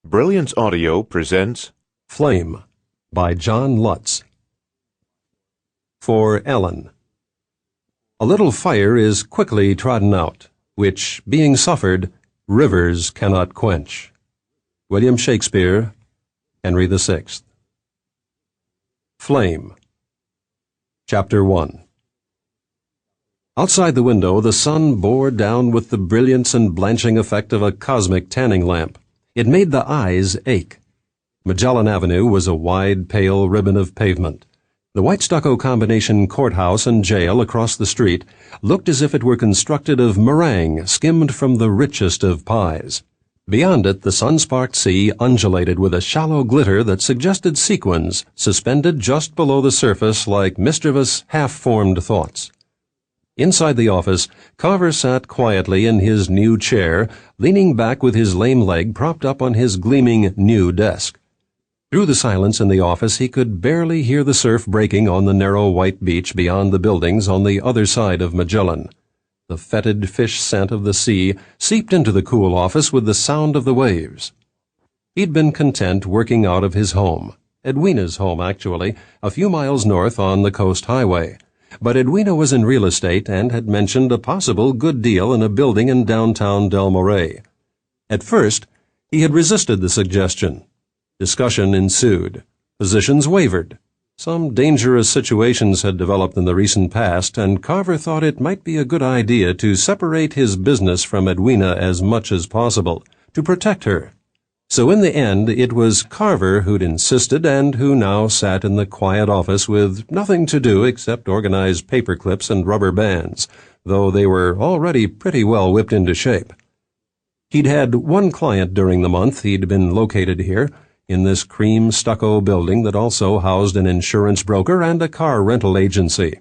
Brilliance Audio presents Flame by John Lutz. For Ellen. A little fire is quickly trodden out, which, being suffered, rivers cannot quench. William Shakespeare, Henry VI. Flame. Chapter 1. Outside the window, the sun bore down with the brilliance and blanching effect of a cosmic tanning lamp. It made the eyes ache. Magellan Avenue was a wide, pale ribbon of pavement. The white stucco combination courthouse and jail across the street looked as if it were constructed of meringue skimmed from the richest of pies. Beyond it, the sun-sparked sea undulated with a shallow glitter that suggested sequins suspended just below the surface like mischievous, half-formed thoughts. Inside the office, Carver sat quietly in his new chair, leaning back with his lame leg propped up on his gleaming new desk. Through the silence in the office, he could barely hear the surf breaking on the narrow white beach beyond the buildings on the other side of Magellan. The fetid fish scent of the sea seeped into the cool office with the sound of the waves. He'd been content working out of his home, Edwina's home actually, a few miles north on the coast highway. But Edwina was in real estate and had mentioned a possible good deal in a building in downtown Del Moray. At first, he had resisted the suggestion. Discussion ensued. Positions wavered. Some dangerous situations had developed in the recent past, and Carver thought it might be a good idea to separate his business from Edwina as much as possible, to protect her. So in the end, it was Carver who'd insisted and who now sat in the quiet office with nothing to do except organize paper clips and rubber bands, though they were already pretty well whipped into shape. He'd had one client during the month he'd been located here, in this cream stucco building that also housed an insurance broker and a car rental agency.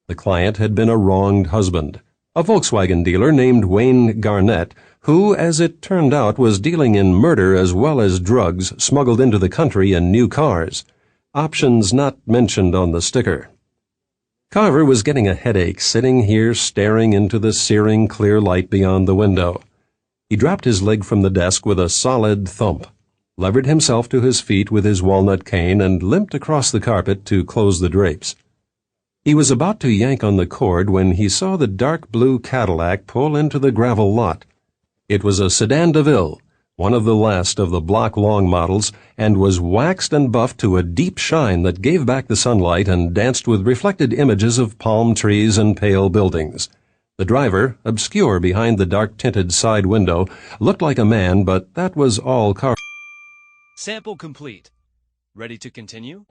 The client had been a wronged husband, a Volkswagen dealer named Wayne Garnett, who, as it turned out, was dealing in murder as well as drugs smuggled into the country in new cars, options not mentioned on the sticker. Carver was getting a headache sitting here staring into the searing clear light beyond the window. He dropped his leg from the desk with a solid thump, levered himself to his feet with his walnut cane, and limped across the carpet to close the drapes. He was about to yank on the cord when he saw the dark blue Cadillac pull into the gravel lot. It was a sedan DeVille, one of the last of the block-long models, and was waxed and buffed to a deep shine that gave back the sunlight and danced with reflected images of palm trees and pale buildings. The driver, obscure behind the dark-tinted side window, looked like a man, but that was all Carver. Sample complete. Ready to continue?